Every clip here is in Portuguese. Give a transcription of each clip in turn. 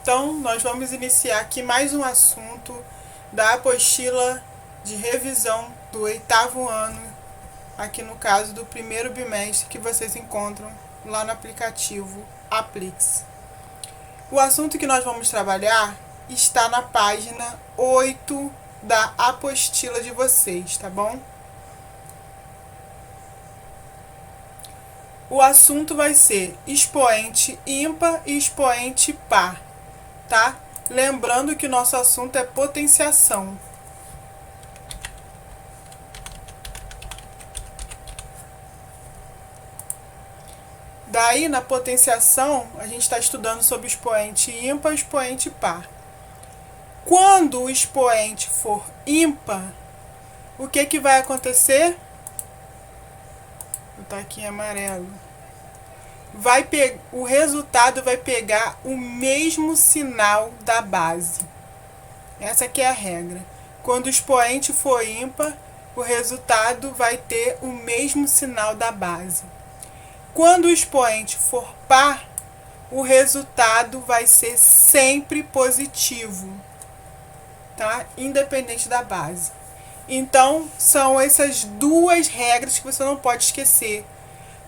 Então, nós vamos iniciar aqui mais um assunto da apostila de revisão do 8º ano, aqui no caso do primeiro bimestre, que vocês encontram lá no aplicativo Aplix. O assunto que nós vamos trabalhar está na página 8 da apostila de vocês, tá bom? O assunto vai ser expoente ímpar e expoente par, tá? Lembrando que o nosso assunto é potenciação. Daí, na potenciação, a gente está estudando sobre o expoente ímpar e o expoente par. Quando o expoente for ímpar, o que vai acontecer? Vou botar aqui em amarelo. O resultado vai pegar o mesmo sinal da base. Essa aqui é a regra. Quando o expoente for ímpar, o resultado vai ter o mesmo sinal da base. Quando o expoente for par, o resultado vai ser sempre positivo, tá? Independente da base. Então, são essas duas regras que você não pode esquecer.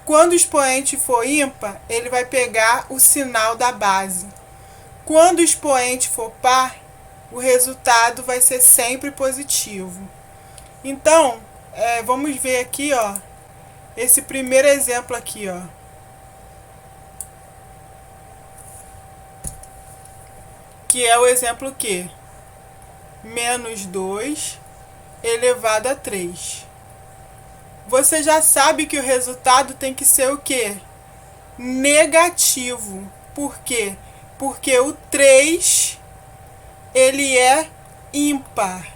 Quando o expoente for ímpar, ele vai pegar o sinal da base. Quando o expoente for par, o resultado vai ser sempre positivo. Então, vamos ver aqui, ó, esse primeiro exemplo aqui, ó. Que é o exemplo que? Menos 2 elevado a 3. Você já sabe que o resultado tem que ser o quê? Negativo. Por quê? Porque o 3, ele é ímpar.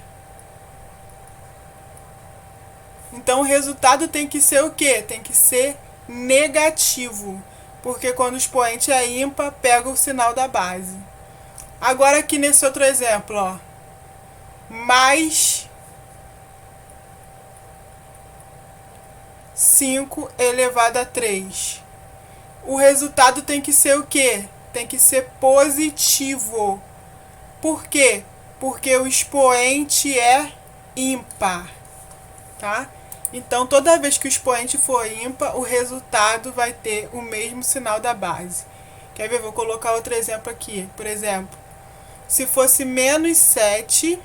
Então, o resultado tem que ser o quê? Tem que ser negativo. Porque quando o expoente é ímpar, pega o sinal da base. Agora, aqui nesse outro exemplo, ó. Mais 5 elevado a 3. O resultado tem que ser o quê? Tem que ser positivo. Por quê? Porque o expoente é ímpar, tá? Então, toda vez que o expoente for ímpar, o resultado vai ter o mesmo sinal da base. Quer ver? Vou colocar outro exemplo aqui. Por exemplo, se fosse menos 7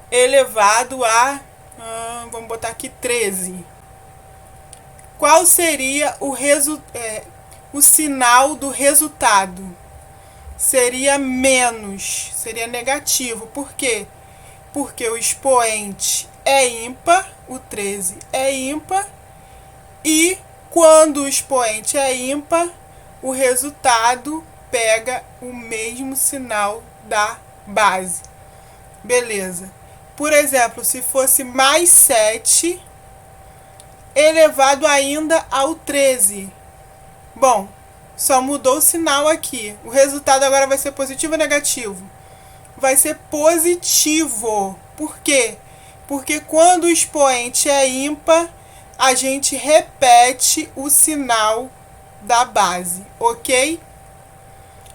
elevado a... vamos botar aqui 13. Qual seria o sinal do resultado? Seria menos, seria negativo. Por quê? Porque o expoente é ímpar, o 13 é ímpar, e quando o expoente é ímpar, o resultado pega o mesmo sinal da base. Beleza. Por exemplo, se fosse mais 7 elevado ainda ao 13. Bom, só mudou o sinal aqui. O resultado agora vai ser positivo ou negativo? Vai ser positivo. Por quê? Porque quando o expoente é ímpar, a gente repete o sinal da base, ok?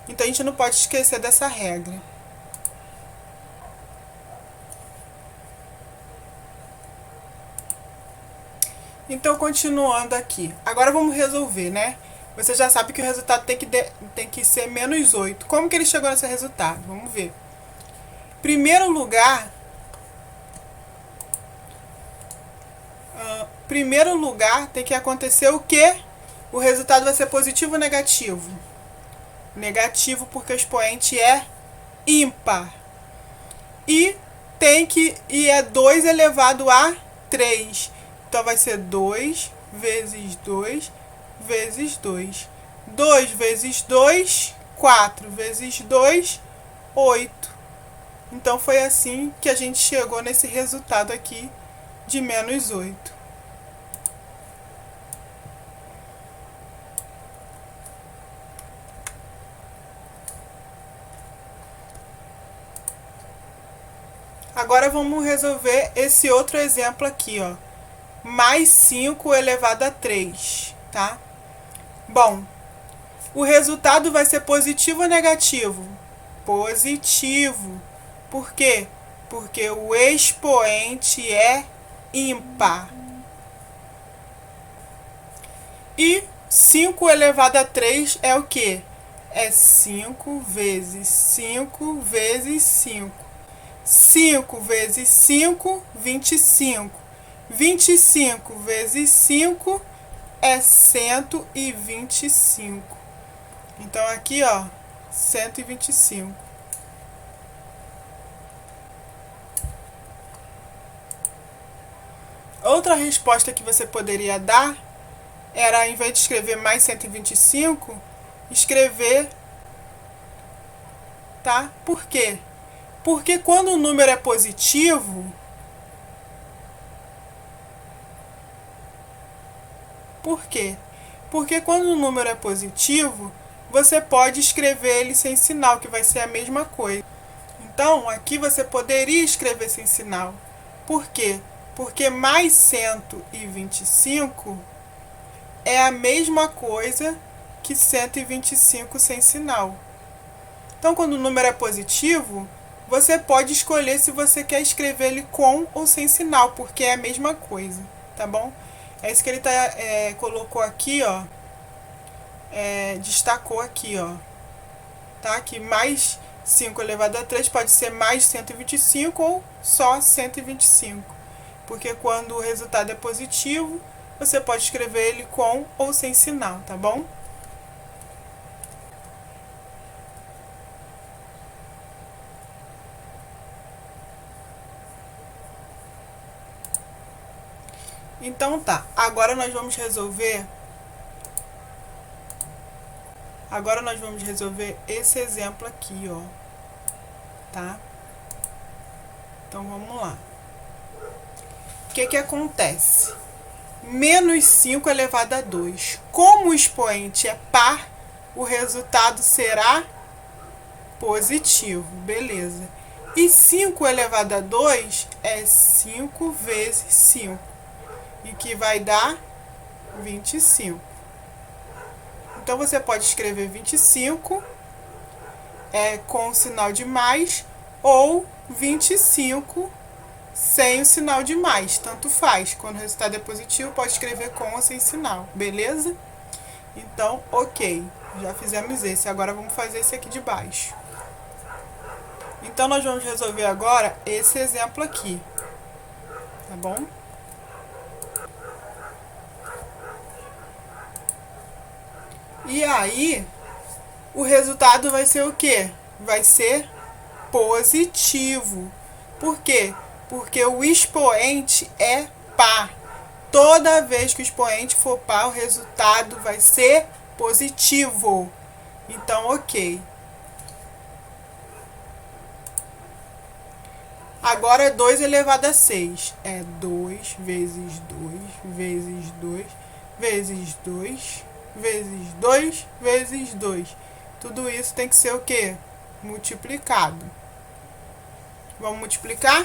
Então, a gente não pode esquecer dessa regra. Então, continuando aqui. Agora vamos resolver, né? Você já sabe que o resultado tem que ser menos 8. Como que ele chegou nesse resultado? Vamos ver. Primeiro lugar, tem que acontecer o quê? O resultado vai ser positivo ou negativo? Negativo, porque o expoente é ímpar. E é 2 elevado a 3. Então, vai ser 2 vezes 2 vezes 2. 2 vezes 2, 4 vezes 2, 8. Então, foi assim que a gente chegou nesse resultado aqui de menos 8. Agora, vamos resolver esse outro exemplo aqui, ó. Mais 5 elevado a 3, tá? Bom, O resultado vai ser positivo ou negativo? Positivo. Por quê? Porque o expoente é ímpar. E 5 elevado a 3 é o quê? É 5 vezes 5 vezes 5. 5 vezes 5, 25. 25 vezes 5 é 125. Então, aqui, ó, 125. Outra resposta que você poderia dar era, ao invés de escrever mais 125, escrever, tá? Por quê? Porque quando o número é positivo, por quê? Porque quando o número é positivo, você pode escrever ele sem sinal, que vai ser a mesma coisa. Então, aqui você poderia escrever sem sinal. Por quê? Porque mais 125 é a mesma coisa que 125 sem sinal. Então, quando o número é positivo, você pode escolher se você quer escrever ele com ou sem sinal, porque é a mesma coisa, tá bom? É isso que ele colocou aqui, ó. Destacou aqui, ó. Tá? Que mais 5 elevado a 3 pode ser mais 125 ou só 125. Porque quando o resultado é positivo, você pode escrever ele com ou sem sinal, tá bom? Então tá, agora nós vamos resolver esse exemplo aqui, ó. Tá? Então vamos lá. O que acontece? Menos 5 elevado a 2. Como o expoente é par, o resultado será positivo. Beleza. E 5 elevado a 2 é 5 vezes 5. E que vai dar 25. Então, você pode escrever 25 com o sinal de mais ou 25 sem o sinal de mais. Tanto faz. Quando o resultado é positivo, pode escrever com ou sem sinal. Beleza? Então, ok. Já fizemos esse. Agora, vamos fazer esse aqui de baixo. Então, nós vamos resolver agora esse exemplo aqui. Tá bom? E aí, o resultado vai ser o quê? Vai ser positivo. Por quê? Porque o expoente é par. Toda vez que o expoente for par, o resultado vai ser positivo. Então, ok. Agora, 2 elevado a 6. É 2 vezes 2 vezes 2 vezes 2 vezes 2 vezes 2. Tudo isso tem que ser o quê? Multiplicado. Vamos multiplicar?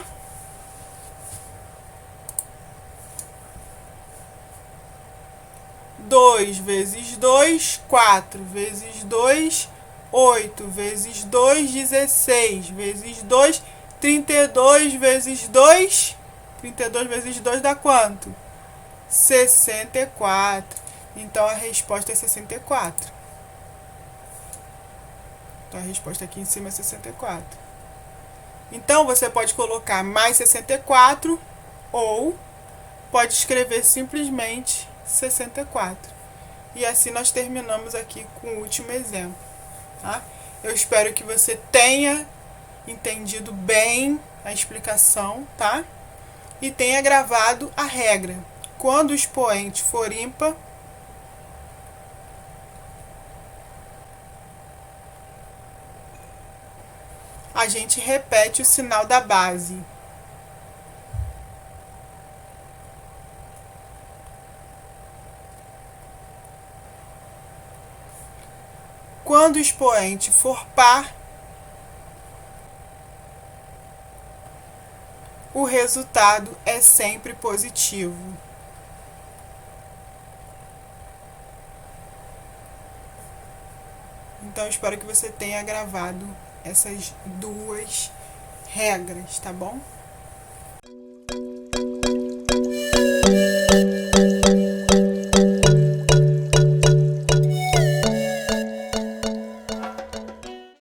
2 vezes 2, 4 vezes 2, 8 vezes 2, 16 vezes 2, 32 vezes 2. 32 vezes 2 dá quanto? 64. Então, a resposta é 64. Então, a resposta aqui em cima é 64. Então, você pode colocar mais 64 ou pode escrever simplesmente 64. E assim nós terminamos aqui com o último exemplo. Tá? Eu espero que você tenha entendido bem a explicação, tá? E tenha gravado a regra. Quando o expoente for ímpar, a gente repete o sinal da base. Quando o expoente for par, o resultado é sempre positivo. Então, espero que você tenha gravado essas duas regras, tá bom?